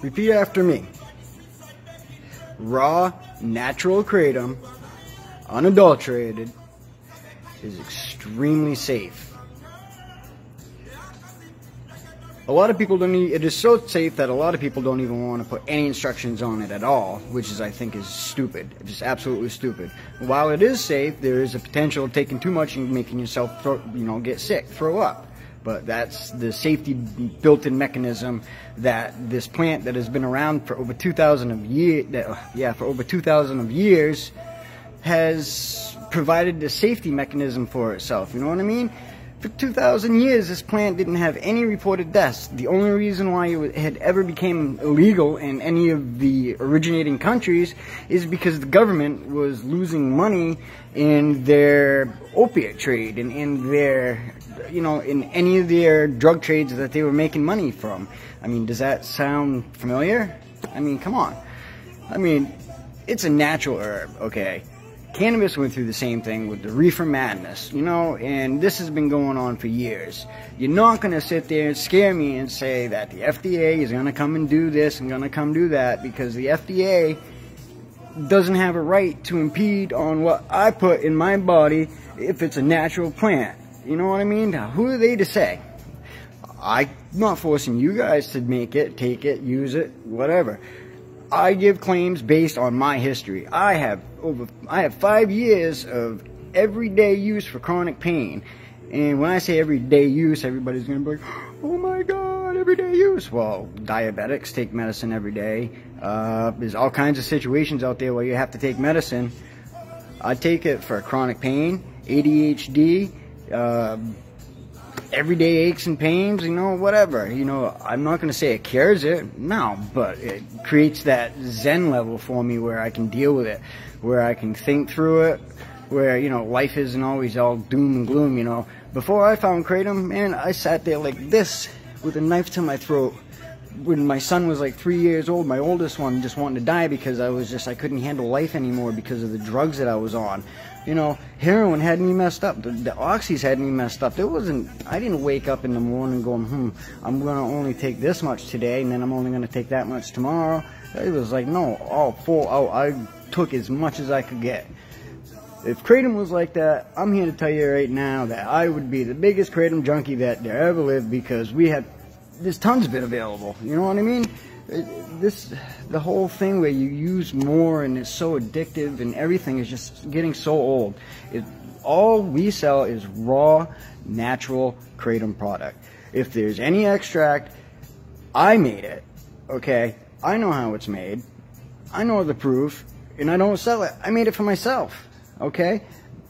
Repeat after me. Raw, natural kratom, unadulterated, is extremely safe. A lot of people don't it is so safe that a lot of people don't even want to put any instructions on it at all, which is, I think, is stupid. It's just absolutely stupid. While it is safe, there is a potential of taking too much and making yourself, get sick, throw up. But that's the safety built-in mechanism that this plant that has been around for over 2,000 of years has provided the safety mechanism for itself. You know what I mean? For 2,000 years, this plant didn't have any reported deaths. The only reason why it had ever became illegal in any of the originating countries is because the government was losing money in their opiate trade and in their, in any of their drug trades that they were making money from. I mean, does that sound familiar? I mean, come on. I mean, it's a natural herb, okay? Cannabis went through the same thing with the reefer madness, and this has been going on for years. You're not going to sit there and scare me and say that the FDA is going to come and do this and going to come do that, because the FDA doesn't have a right to impede on what I put in my body if it's a natural plant. You know what I mean? Now, who are they to say? I'm not forcing you guys to make it, take it, use it, whatever. I give claims based on my history. I have 5 years of everyday use for chronic pain. And when I say everyday use, everybody's going to be like, oh my God, everyday use. Well, diabetics take medicine every day. There's all kinds of situations out there where you have to take medicine. I take it for chronic pain, ADHD, everyday aches and pains, whatever. I'm not going to say it cures it, no, but it creates that zen level for me where I can deal with it, where I can think through it, where, life isn't always all doom and gloom, Before I found Kratom, man, I sat there like this with a knife to my throat. When my son was like 3 years old, my oldest one just wanted to die because I couldn't handle life anymore because of the drugs that I was on. Heroin had me messed up. The oxys had me messed up. I didn't wake up in the morning going, I'm going to only take this much today, and then I'm only going to take that much tomorrow. It was like, no, all full out. I took as much as I could get. If Kratom was like that, I'm here to tell you right now that I would be the biggest Kratom junkie that there ever lived, because there's tons of it available. You know what I mean? The whole thing where you use more and it's so addictive and everything is just getting so old. All we sell is raw, natural Kratom product. If there's any extract, I made it, okay? I know how it's made. I know the proof, and I don't sell it. I made it for myself, okay?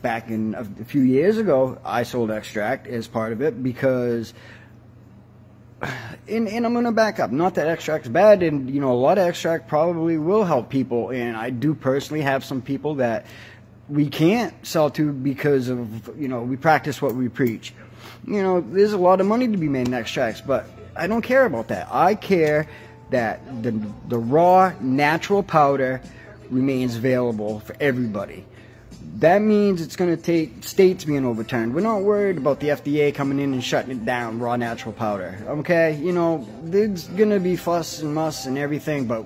Back in a few years ago, I sold extract as part of it because... And I'm going to back up. Not that extract's bad, and a lot of extract probably will help people, and I do personally have some people that we can't sell to because of, we practice what we preach. There's a lot of money to be made in extracts, but I don't care about that. I care that the raw, natural powder remains available for everybody. That means it's going to take states being overturned. We're not worried about the FDA coming in and shutting it down, raw natural powder, okay? There's going to be fuss and muss and everything, but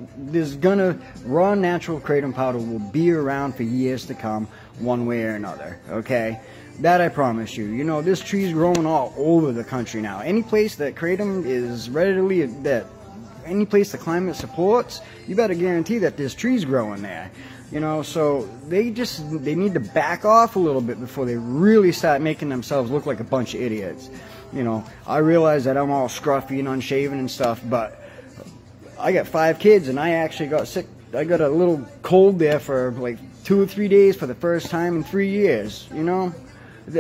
raw natural Kratom powder will be around for years to come, one way or another, okay? That I promise you. This tree's growing all over the country now. Any place that Kratom is readily, any place the climate supports, you better guarantee that there's trees growing there. So they need to back off a little bit before they really start making themselves look like a bunch of idiots. I realize that I'm all scruffy and unshaven and stuff, but I got 5 kids and I actually got sick. I got a little cold there for like 2 or 3 days for the first time in 3 years,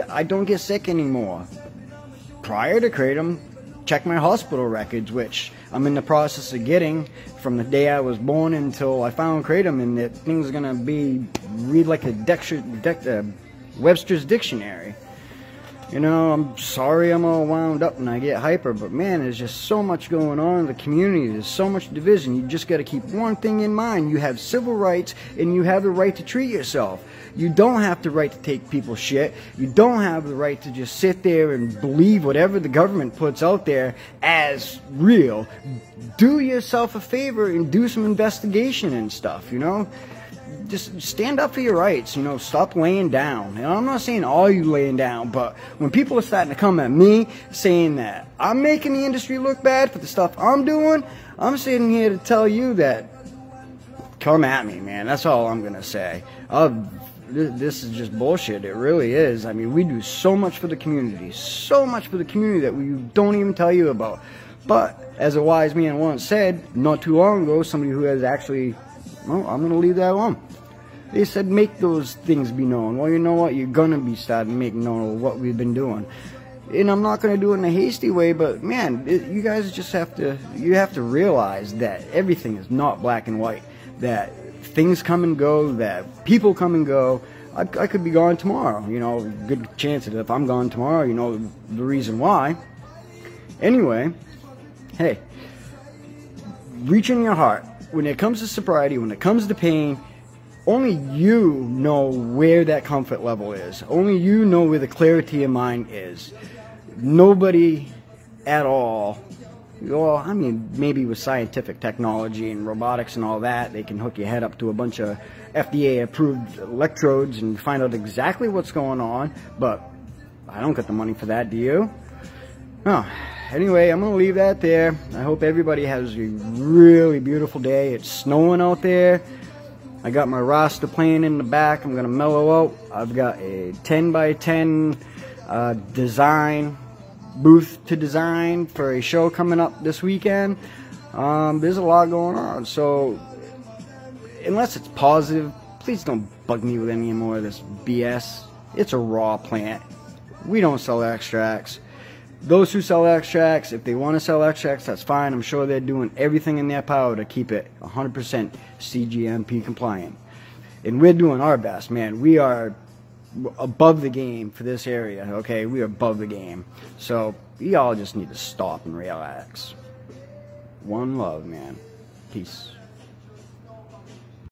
I don't get sick anymore. Prior to Kratom, check my hospital records, which I'm in the process of getting from the day I was born until I found Kratom, and that thing's gonna read like a Webster's dictionary. You know, I'm sorry I'm all wound up and I get hyper, but man, there's just so much going on in the community. There's so much division. You just got to keep one thing in mind. You have civil rights and you have the right to treat yourself. You don't have the right to take people's shit. You don't have the right to just sit there and believe whatever the government puts out there as real. Do yourself a favor and do some investigation and stuff, you know? Just stand up for your rights, you know, stop laying down. And I'm not saying all you laying down, but when people are starting to come at me saying that I'm making the industry look bad for the stuff I'm doing, I'm sitting here to tell you that come at me, man. That's all I'm going to say. This is just bullshit. It really is. I mean, we do so much for the community, that we don't even tell you about. But as a wise man once said, not too long ago, somebody who has actually, well, I'm going to leave that alone. They said, make those things be known. Well, you know what? You're going to be starting making known what we've been doing. And I'm not going to do it in a hasty way, but man, you guys just have to realize that everything is not black and white. That things come and go, that people come and go. I could be gone tomorrow, you know, good chance that if I'm gone tomorrow, you know the reason why. Anyway, hey, reach in your heart. When it comes to sobriety, when it comes to pain, only you know where that comfort level is. Only you know where the clarity of mind is. Nobody at all. Well, I mean, maybe with scientific technology and robotics and all that, they can hook your head up to a bunch of FDA-approved electrodes and find out exactly what's going on. But I don't get the money for that, do you? Oh, anyway, I'm going to leave that there. I hope everybody has a really beautiful day. It's snowing out there. I got my Rasta playing in the back. I'm going to mellow out. I've got a 10 by 10 design booth to design for a show coming up this weekend. There's a lot going on. So unless it's positive, please don't bug me with any more of this BS. It's a raw plant. We don't sell extracts. Those who sell extracts, if they want to sell extracts, that's fine. I'm sure they're doing everything in their power to keep it 100% CGMP compliant. And we're doing our best, man. We are above the game for this area, okay? We are above the game. So y'all just need to stop and relax. One love, man. Peace.